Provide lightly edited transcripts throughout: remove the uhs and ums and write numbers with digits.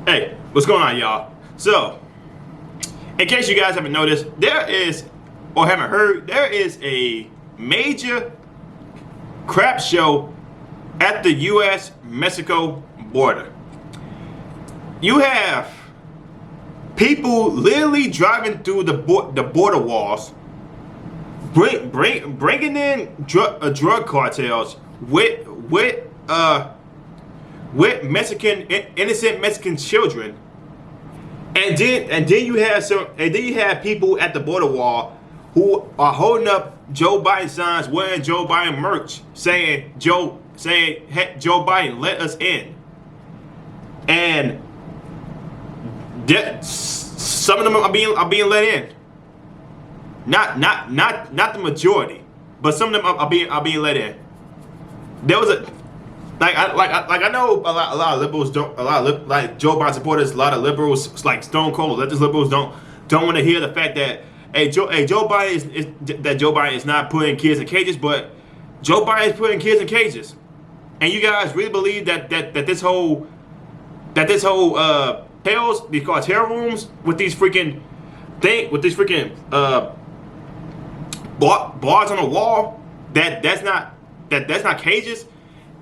Hey, what's going on, y'all? So, in case you guys haven't noticed, there is, or haven't heard, there is a major crap show at the U.S.-Mexico border. You have people literally driving through the border walls, bringing in drug cartels with innocent Mexican children, and then you have people at the border wall who are holding up Joe Biden signs, wearing Joe Biden merch, saying hey, Joe Biden, let us in. And some of them are being let in. Not the majority, but some of them are being let in. There was a I know a lot of liberals don't, like Joe Biden supporters, a lot of liberals, like stone cold leftist liberals, don't want to hear the fact that Joe Biden is not putting kids in cages, but Joe Biden is putting kids in cages. And you guys really believe that this whole tails, these cartel rooms with these freaking bars on the wall, that's not cages,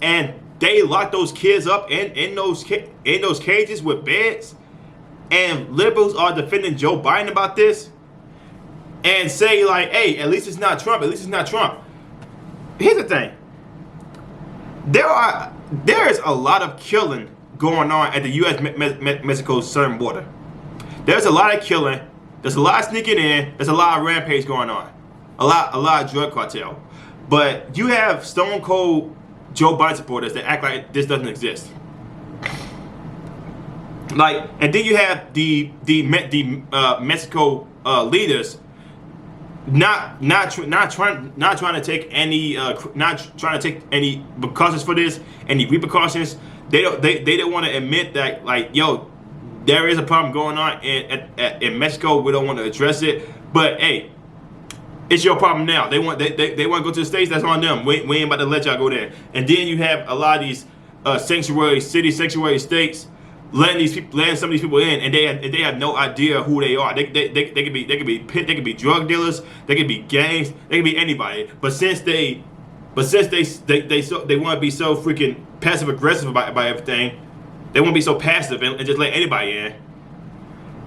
and they lock those kids up in those cages with beds, and liberals are defending Joe Biden about this and say like, hey, at least it's not Trump. Here's the thing. There is a lot of killing going on at the U.S.-Mexico southern border. There's a lot of killing. There's a lot of sneaking in. There's a lot of rampage going on. A lot of drug cartel. But you have stone cold Joe Biden supporters that act like this doesn't exist. And then you have the Mexico leaders not trying to take any precautions for this, any repercussions. They don't want to admit that, like, yo, there is a problem going on in Mexico. We don't want to address it, but hey, it's your problem now. They want to go to the States. That's on them. We ain't about to let y'all go there. And then you have a lot of these sanctuary cities, sanctuary states, letting some of these people in, and they have no idea who they are. They could be drug dealers. They could be gangs. They could be anybody. But since they want to be so freaking passive aggressive about everything, they want to be so passive and just let anybody in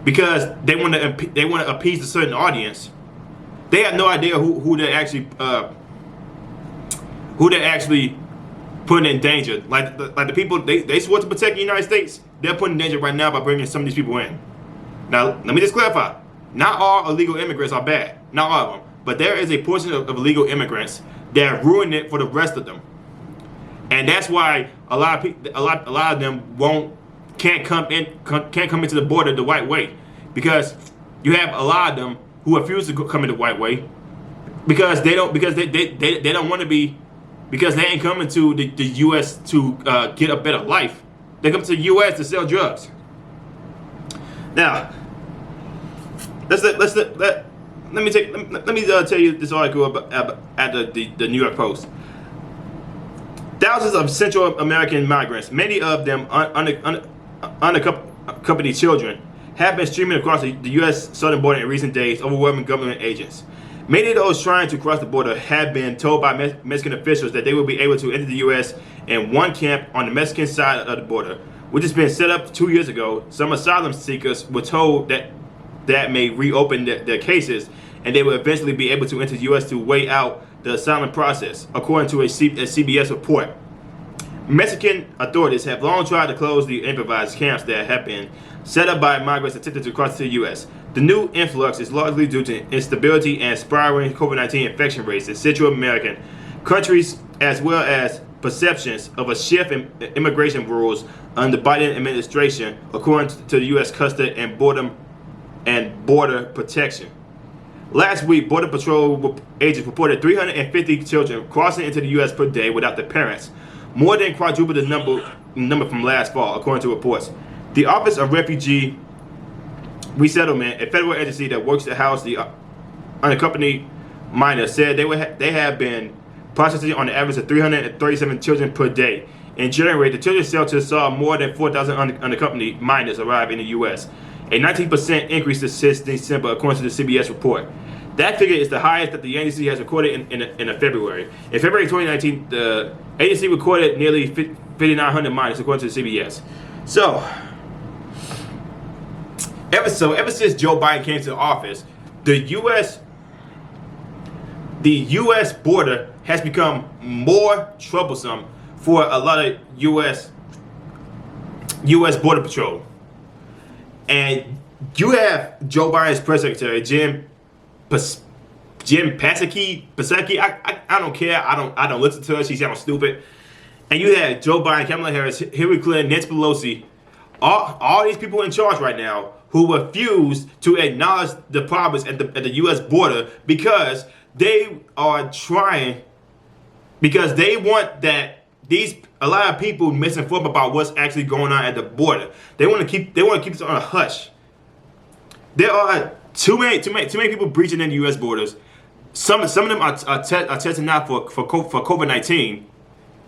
because they want to appease a certain audience. They have no idea who they're actually putting in danger. Like the people they swore to protect the United States, they're put in danger right now by bringing some of these people in. Now, let me just clarify: not all illegal immigrants are bad, not all of them, but there is a portion of illegal immigrants that ruin it for the rest of them, and that's why a lot of them can't come into the border the right way, because you have a lot of them who refuse to come in the right way because they don't want to be, because they ain't coming to the U.S. to get a better life. They come to the U.S. to sell drugs. Now, let me tell you this article about at the New York Post. Thousands of Central American migrants, many of them unaccompanied children, have been streaming across the U.S. southern border in recent days, overwhelming government agents. Many of those trying to cross the border have been told by Mexican officials that they will be able to enter the U.S. in one camp on the Mexican side of the border, which has been set up 2 years ago. Some asylum seekers were told that may reopen their cases, and they will eventually be able to enter the U.S. to wait out the asylum process, according to a CBS report. Mexican authorities have long tried to close the improvised camps that have been set up by migrants attempting to cross to the U.S. The new influx is largely due to instability and spiraling COVID-19 infection rates in Central American countries, as well as perceptions of a shift in immigration rules under the Biden administration, according to the U.S. Customs and Border Protection. Last week, Border Patrol agents reported 350 children crossing into the U.S. per day without their parents, more than quadruple the number from last fall, according to reports. The Office of Refugee Resettlement, a federal agency that works to house the unaccompanied minors, said they have been processing on the average of 337 children per day, In January, the children's shelter saw more than 4,000 unaccompanied minors arrive in the U.S., a 19% increase since December, according to the CBS report. That figure is the highest that the agency has recorded in February. In February 2019, the agency recorded nearly 5,900 minors, according to the CBS. So ever since Joe Biden came to office, the U.S. border has become more troublesome for a lot of U.S. Border Patrol. And you have Joe Biden's press secretary, Jim Psaki. I don't care. I don't listen to her. She sounds stupid. And you have Joe Biden, Kamala Harris, Hillary Clinton, Nancy Pelosi, all these people in charge right now who refuse to acknowledge the problems at the U.S. border because they are trying, because they want that a lot of people misinformed about what's actually going on at the border. They want to keep this on a hush. There are too many people breaching in the U.S. borders. Some of them are testing out for COVID-19,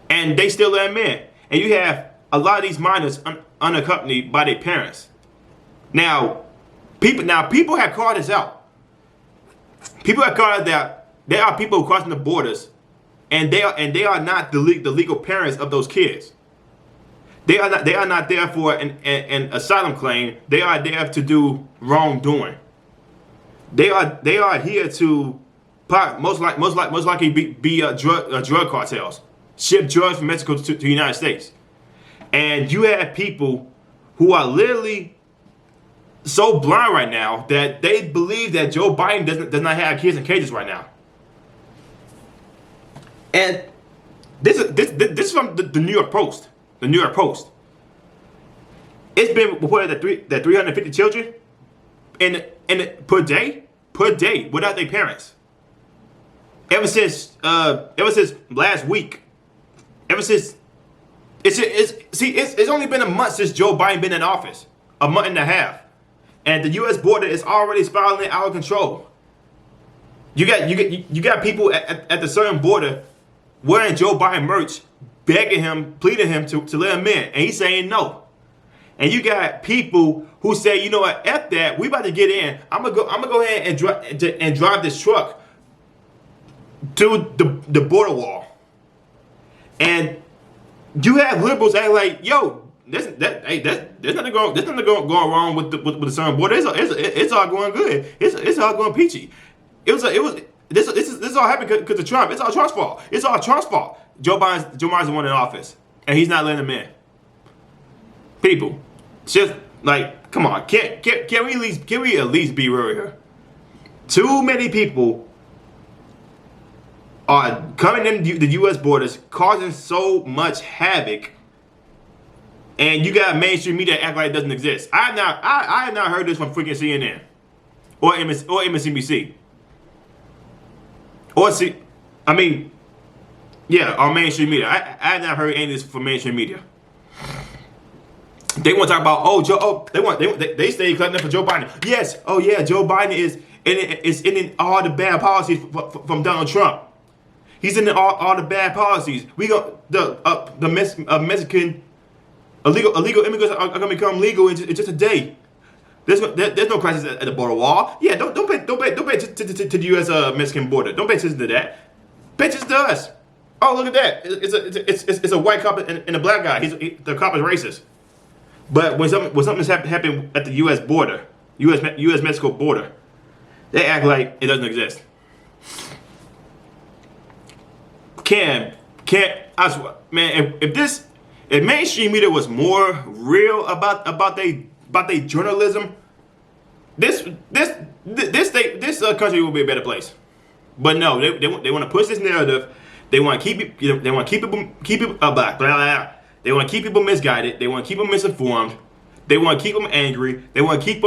and they still let them in. And you have a lot of these minors unaccompanied by their parents. Now people have called this out. People have called it that there are people crossing the borders, and they are not the legal parents of those kids. They are not there for an asylum claim. They are there to do wrongdoing. They are here to most likely be drug cartels, ship drugs from Mexico to the United States. And you have people who are literally so blind right now that they believe that Joe Biden does not have kids in cages right now. And this is from the New York Post. The New York Post. It's been reported that 350 children per day without their parents. Ever since last week. Ever since it's only been a month since Joe Biden been in office. A month and a half. And the US border is already spiraling out of control. You got people at the southern border wearing Joe Biden merch, begging him, pleading him to let him in, and he's saying no. And you got people who say, you know what, F that, we about to get in. I'm gonna go ahead and drive this truck to the border wall. And you have liberals acting like, yo, there's nothing going wrong with the southern border. It's all going good. It's all going peachy. This all happened because of Trump. It's all Trump's fault. It's all Trump's fault. Joe Biden's the one in office, and he's not letting him in. People, just like, come on, can we at least be real here? Too many people are coming in the U.S. borders, causing so much havoc, and you got mainstream media act like it doesn't exist. I have not heard this from freaking CNN or MSNBC. On mainstream media. I have not heard any of this from mainstream media. They want to talk about, they stay cutting up for Joe Biden. Yes, Joe Biden is in all the bad policies from Donald Trump. He's in all the bad policies. We got the Mexican illegal immigrants are going to become legal in just a day. There's no crisis at the border wall. Yeah, don't pay attention to the U.S. Mexican border. Don't pay attention to that. Pay attention to us. Oh, look at that! It's a white cop and a black guy. The cop is racist. But when something's happening at the U.S. border, U.S. Mexico border, they act like it doesn't exist. I swear, man, if mainstream media was more real about their journalism, this country would be a better place. But no, they want to push this narrative. They want to keep people black. Blah, blah, blah. They want to keep people misguided. They want to keep them misinformed. They want to keep them angry. They want to keep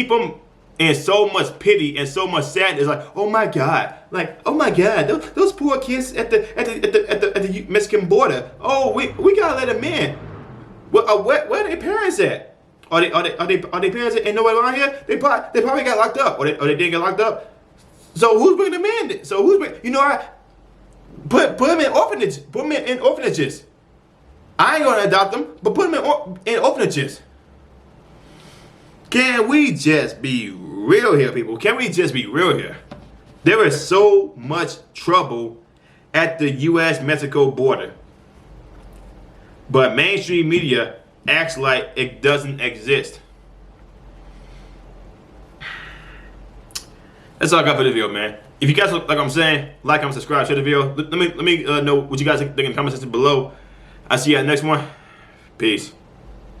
them in so much pity and so much sadness. Like, oh my God, those poor kids at the Mexican border. Oh, we gotta let them in. Where are their parents at? Are they parents ain't nowhere around here? They probably got locked up, or they didn't get locked up. So who's bringing them in? So put them in orphanages. Put them in orphanages. I ain't gonna adopt them, but put them in orphanages. Can we just be real here, people? Can we just be real here? There is so much trouble at the U.S.-Mexico border, but mainstream media acts like it doesn't exist. That's all I got for the video, man. If you guys, like I'm saying, like, comment, subscribe, share the video. Let me know what you guys think in the comment section below. I'll see you at the next one. Peace.